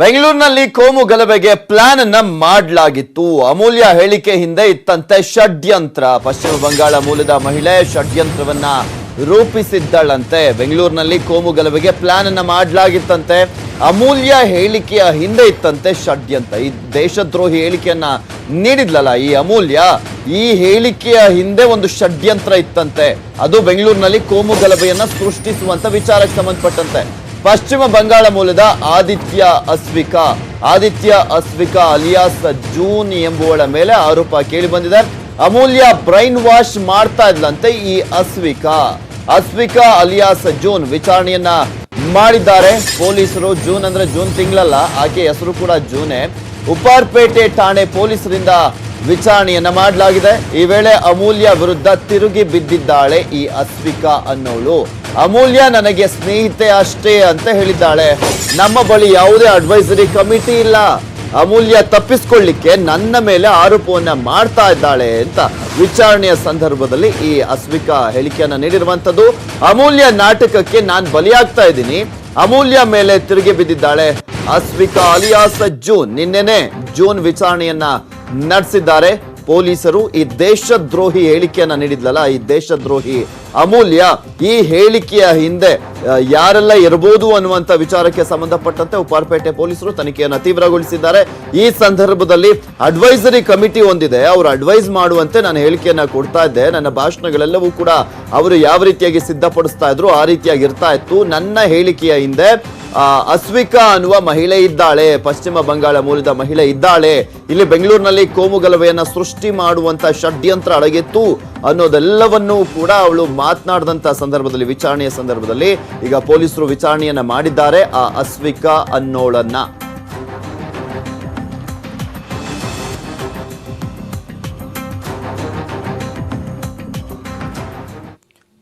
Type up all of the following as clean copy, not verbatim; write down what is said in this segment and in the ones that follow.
ಬೆಂಗಳೂರಿನಲ್ಲಿ ಕೋಮು ಗಲಭೆಗೆ ಪ್ಲಾನ್ ಅನ್ನ ಮಾಡಲಾಗಿತ್ತು. ಅಮೂಲ್ಯ ಹೇಳಿಕೆ ಹಿಂದೆ ಇತ್ತಂತೆ ಷಡ್ಯಂತ್ರ. ಪಶ್ಚಿಮ ಬಂಗಾಳ ಮೂಲದ ಮಹಿಳೆ ಷಡ್ಯಂತ್ರವನ್ನ ರೂಪಿಸಿದ್ದಳಂತೆ. ಬೆಂಗಳೂರಿನಲ್ಲಿ ಕೋಮು ಗಲಭೆಗೆ ಪ್ಲಾನ್ ಅನ್ನ ಮಾಡಲಾಗಿತ್ತಂತೆ. ಅಮೂಲ್ಯ ಹೇಳಿಕೆಯ ಹಿಂದೆ ಇತ್ತಂತೆ ಷಡ್ಯಂತ್ರ. ಈ ದೇಶದ್ರೋಹಿ ಹೇಳಿಕೆಯನ್ನ ನೀಡಿದ್ಲಲ್ಲ ಈ ಅಮೂಲ್ಯ, ಈ ಹೇಳಿಕೆಯ ಹಿಂದೆ ಒಂದು ಷಡ್ಯಂತ್ರ ಇತ್ತಂತೆ. ಅದು ಬೆಂಗಳೂರಿನಲ್ಲಿ ಕೋಮು ಗಲಭೆಯನ್ನ ಸೃಷ್ಟಿಸುವಂತ ವಿಚಾರಕ್ಕೆ ಸಂಬಂಧಪಟ್ಟಂತೆ ಪಶ್ಚಿಮ ಬಂಗಾಳ ಮೂಲದ ಆದಿತ್ಯ ಅಸ್ವಿಕಾ ಅಲಿಯಾಸ್ ಜೂನ್ ಎಂಬುವಳ ಮೇಲೆ ಆರೋಪ ಕೇಳಿ ಬಂದಿದೆ. ಅಮೂಲ್ಯ ಬ್ರೈನ್ ವಾಶ್ ಮಾಡ್ತಾ ಇದ್ಲಂತೆ ಈ ಅಸ್ವಿಕಾ ಅಲಿಯಾಸ್ ಜೂನ್. ವಿಚಾರಣೆಯನ್ನ ಮಾಡಿದ್ದಾರೆ ಪೊಲೀಸರು. ಜೂನ್ ಅಂದ್ರೆ ಜೂನ್ ತಿಂಗಳಲ್ಲ, ಆಕೆ ಹೆಸರು ಕೂಡ ಜೂನೇ. ಉಪ್ಪಾರಪೇಟೆ ಠಾಣೆ ಪೊಲೀಸರಿಂದ ವಿಚಾರಣೆಯನ್ನ ಮಾಡಲಾಗಿದೆ. ಈ ವೇಳೆ ಅಮೂಲ್ಯ ವಿರುದ್ಧ ತಿರುಗಿ ಬಿದ್ದಿದ್ದಾಳೆ ಈ ಅಸ್ವಿಕಾ ಅನ್ನೋಳು. ಅಮೂಲ್ಯ ನನಗೆ ಸ್ನೇಹಿತೆ ಅಷ್ಟೇ ಅಂತ ಹೇಳಿದ್ದಾಳೆ. ನಮ್ಮ ಬಳಿ ಯಾವುದೇ ಅಡ್ವೈಸರಿ ಕಮಿಟಿ ಇಲ್ಲ. ಅಮೂಲ್ಯ ತಪ್ಪಿಸ್ಕೊಳ್ಳಿಕ್ಕೆ ನನ್ನ ಮೇಲೆ ಆರೋಪವನ್ನ ಮಾಡ್ತಾ ಇದ್ದಾಳೆ ಅಂತ ವಿಚಾರಣೆಯ ಸಂದರ್ಭದಲ್ಲಿ ಈ ಅಸ್ವಿಕಾ ಹೇಳಿಕೆಯನ್ನ ನೀಡಿರುವಂತದ್ದು. ಅಮೂಲ್ಯ ನಾಟಕಕ್ಕೆ ನಾನು ಬಲಿಯಾಗ್ತಾ ಇದ್ದೀನಿ. ಅಮೂಲ್ಯ ಮೇಲೆ ತಿರುಗಿ ಬಿದ್ದಿದ್ದಾಳೆ ಅಸ್ವಿಕಾ ಅಲಿಯಾಸ್ ಜೂನ್. ನಿನ್ನೆನೆ ಜೂನ್ ವಿಚಾರಣೆಯನ್ನ ನಡೆಸಿದ್ದಾರೆ ಪೊಲೀಸರು. ಈ ದೇಶದ್ರೋಹಿ ಹೇಳಿಕೆಯನ್ನ ನೀಡಿದ್ಲಲ್ಲ ಈ ದೇಶದ್ರೋಹಿ ಅಮೂಲ್ಯ, ಈ ಹೇಳಿಕೆಯ ಹಿಂದೆ ಯಾರೆಲ್ಲ ಇರಬಹುದು ಅನ್ನುವಂತ ವಿಚಾರಕ್ಕೆ ಸಂಬಂಧಪಟ್ಟಂತೆ ಉಪ್ಪಾರಪೇಟೆ ಪೊಲೀಸರು ತನಿಖೆಯನ್ನು ತೀವ್ರಗೊಳಿಸಿದ್ದಾರೆ. ಈ ಸಂದರ್ಭದಲ್ಲಿ ಅಡ್ವೈಸರಿ ಕಮಿಟಿ ಹೊಂದಿದೆ, ಅವರು ಅಡ್ವೈಸ್ ಮಾಡುವಂತೆ ನಾನು ಹೇಳಿಕೆಯನ್ನ ಕೊಡ್ತಾ ಇದ್ದೆ. ನನ್ನ ಭಾಷಣಗಳೆಲ್ಲವೂ ಕೂಡ ಅವರು ಯಾವ ರೀತಿಯಾಗಿ ಸಿದ್ಧಪಡಿಸ್ತಾ ಇದ್ರು ಆ ರೀತಿಯಾಗಿ ಇರ್ತಾ ಇತ್ತು. ನನ್ನ ಹೇಳಿಕೆಯ ಹಿಂದೆ ಅಸ್ವಿಕಾ ಅನ್ನುವ ಮಹಿಳೆ ಇದ್ದಾಳೆ, ಪಶ್ಚಿಮ ಬಂಗಾಳ ಮೂಲದ ಮಹಿಳೆ ಇದ್ದಾಳೆ. ಇಲ್ಲಿ ಬೆಂಗಳೂರಿನಲ್ಲಿ ಕೋಮು ಗಲಭೆಯನ್ನ ಸೃಷ್ಟಿ ಮಾಡುವಂತ ಷಡ್ಯಂತ್ರ ಅಡಗಿತ್ತು ಅನ್ನೋದೆಲ್ಲವನ್ನೂ ಕೂಡ ಅವಳು ಮಾತನಾಡಿದಂತ ಸಂದರ್ಭದಲ್ಲಿ, ವಿಚಾರಣೆಯ ಸಂದರ್ಭದಲ್ಲಿ ಈಗ ಪೊಲೀಸರು ವಿಚಾರಣೆಯನ್ನ ಮಾಡಿದ್ದಾರೆ ಆ ಅಸ್ವಿಕಾ ಅನ್ನೋಳನ್ನ.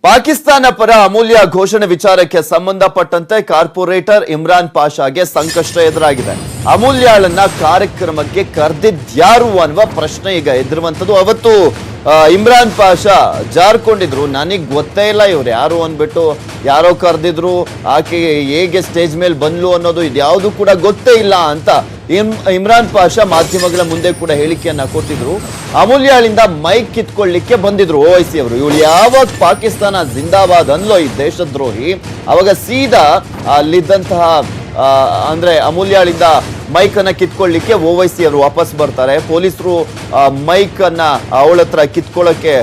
ಪಾಕಿಸ್ತಾನ ಪರ ಅಮೂಲ್ಯ ಘೋಷಣೆ ವಿಚಾರಕ್ಕೆ ಸಂಬಂಧಪಟ್ಟಂತೆ ಕಾರ್ಪೊರೇಟರ್ ಇಮ್ರಾನ್ ಪಾಷಾಗೆ ಸಂಕಷ್ಟ ಎದುರಾಗಿದೆ. ಅಮೂಲ್ಯಳನ್ನ ಕಾರ್ಯಕ್ರಮಕ್ಕೆ ಕರೆದಿದ್ಯಾರು ಅನ್ನುವ ಪ್ರಶ್ನೆ ಈಗ ಎದುರುವಂತದ್ದು. ಅವತ್ತು ಇಮ್ರಾನ್ ಪಾಷಾ ಜಾರ್ಕೊಂಡಿದ್ರು, ನನಗ್ ಗೊತ್ತೇ ಇಲ್ಲ ಇವ್ರು ಯಾರು ಅಂದ್ಬಿಟ್ಟು, ಯಾರೋ ಕರೆದಿದ್ರು, ಆಕೆ ಹೇಗೆ ಸ್ಟೇಜ್ ಮೇಲೆ ಬಂದ್ಲು ಅನ್ನೋದು ಇದ್ಯಾವುದು ಕೂಡ ಗೊತ್ತೇ ಇಲ್ಲ ಅಂತ ಇಮ್ರಾನ್ ಪಾಷಾ ಮಾಧ್ಯಮಗಳ ಮುಂದೆ ಕೂಡ ಹೇಳಿಕೆಯನ್ನ ಕೊಟ್ಟಿದ್ರು. ಅಮೂಲ್ಯಳಿಂದ ಮೈಕ್ ಕಿತ್ಕೊಳ್ಳಿಕ್ಕೆ ಬಂದಿದ್ರು ಓವೈಸಿ ಅವರು. ಇವಳು ಯಾವಾಗ ಪಾಕಿಸ್ತಾನ ಜಿಂದಾಬಾದ್ ಅನ್ಲೋ ಈ ದೇಶದ್ರೋಹಿ, ಅವಾಗ ಸೀದಾ ಅಲ್ಲಿದ್ದಂತಹ ಅಂದ್ರೆ ಅಮೂಲ್ಯಳಿಂದ ಮೈಕ್ ಅನ್ನ ಕಿತ್ಕೊಳ್ಳಿಕ್ಕೆ ಓವೈಸಿ ಅವರು ವಾಪಸ್ ಬರ್ತಾರೆ. ಪೊಲೀಸರು ಮೈಕ್ ಅನ್ನ ಅವಳ ಹತ್ರ ಕಿತ್ಕೊಳ್ಳಕ್ಕೆ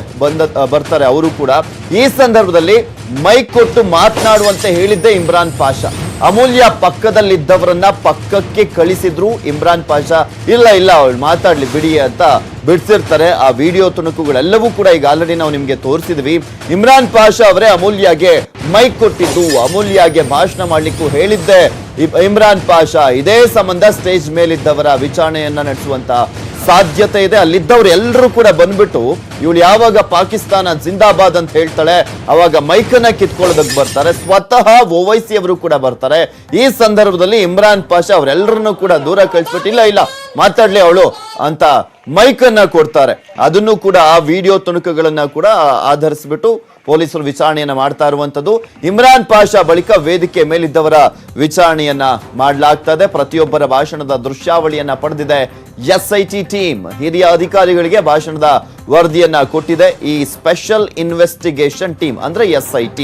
ಬರ್ತಾರೆ ಅವರು ಕೂಡ. ಈ ಸಂದರ್ಭದಲ್ಲಿ ಮೈಕ್ ಕೊಟ್ಟು ಮಾತನಾಡುವಂತೆ ಹೇಳಿದ್ದೆ ಇಮ್ರಾನ್ ಪಾಷಾ. ಅಮೂಲ್ಯ ಪಕ್ಕದಲ್ಲಿದ್ದವರನ್ನ ಪಕ್ಕಕ್ಕೆ ಕಳಿಸಿದ್ರು ಇಮ್ರಾನ್ ಪಾಷಾ. ಇಲ್ಲ ಅವಳು ಮಾತಾಡ್ಲಿ ಬಿಡಿ ಅಂತ ಬಿಡ್ಸಿರ್ತಾರೆ. ಆ ವಿಡಿಯೋ ತುಣುಕುಗಳೆಲ್ಲವೂ ಕೂಡ ಈಗ ಆಲ್ರೆಡಿ ನಾವು ನಿಮ್ಗೆ ತೋರಿಸಿದ್ವಿ. ಇಮ್ರಾನ್ ಪಾಷಾ ಅವರೇ ಅಮೂಲ್ಯಗೆ ಮೈಕ್ ಕೊಟ್ಟಿದ್ದು, ಅಮೂಲ್ಯಗೆ ಭಾಷಣ ಮಾಡ್ಲಿಕ್ಕೂ ಹೇಳಿದ್ದೆ ಇಮ್ರಾನ್ ಪಾಷಾ. ಇದೇ ಸಂಬಂಧ ಸ್ಟೇಜ್ ಮೇಲಿದ್ದವರ ವಿಚಾರಣೆಯನ್ನ ನಡೆಸುವಂತ ಸಾಧ್ಯತೆ ಇದೆ. ಅಲ್ಲಿದ್ದವ್ರು ಎಲ್ಲರೂ ಕೂಡ ಬಂದ್ಬಿಟ್ಟು ಇವಳು ಯಾವಾಗ ಪಾಕಿಸ್ತಾನ ಜಿಂದಾಬಾದ್ ಅಂತ ಹೇಳ್ತಾಳೆ ಅವಾಗ ಮೈಕನ್ನ ಕಿತ್ಕೊಳ್ಳೋದಕ್ಕೆ ಬರ್ತಾರೆ. ಸ್ವತಃ ಓವೈಸಿ ಅವರು ಕೂಡ ಬರ್ತಾರೆ. ಈ ಸಂದರ್ಭದಲ್ಲಿ ಇಮ್ರಾನ್ ಪಾಷಾ ಅವರೆಲ್ಲರನ್ನೂ ಕೂಡ ದೂರ ಕಳಿಸ್ಬಿಟ್ಟು ಇಲ್ಲ ಮಾತಾಡ್ಲಿ ಅವಳು ಅಂತ ಮೈಕ್ ಅನ್ನ ಕೊಡ್ತಾರೆ. ಅದನ್ನು ಕೂಡ ಆ ವಿಡಿಯೋ ತುಣುಕುಗಳನ್ನ ಕೂಡ ಆಧರಿಸ್ಬಿಟ್ಟು ಪೊಲೀಸರು ವಿಚಾರಣೆಯನ್ನ ಮಾಡ್ತಾ ಇರುವಂತದ್ದು. ಇಮ್ರಾನ್ ಪಾಷಾ ಬಳಿಕ ವೇದಿಕೆ ಮೇಲಿದ್ದವರ ವಿಚಾರಣೆಯನ್ನ ಮಾಡಲಾಗ್ತದೆ. ಪ್ರತಿಯೊಬ್ಬರ ಭಾಷಣದ ದೃಶ್ಯಾವಳಿಯನ್ನ ಪಡೆದಿದೆ SIT ಟೀಮ್. ಹಿರಿಯ ಅಧಿಕಾರಿಗಳಿಗೆ ಭಾಷಣದ ವರದಿಯನ್ನ ಕೊಟ್ಟಿದೆ ಈ ಸ್ಪೆಷಲ್ ಇನ್ವೆಸ್ಟಿಗೇಷನ್ ಟೀಮ್ ಅಂದ್ರೆ SIT.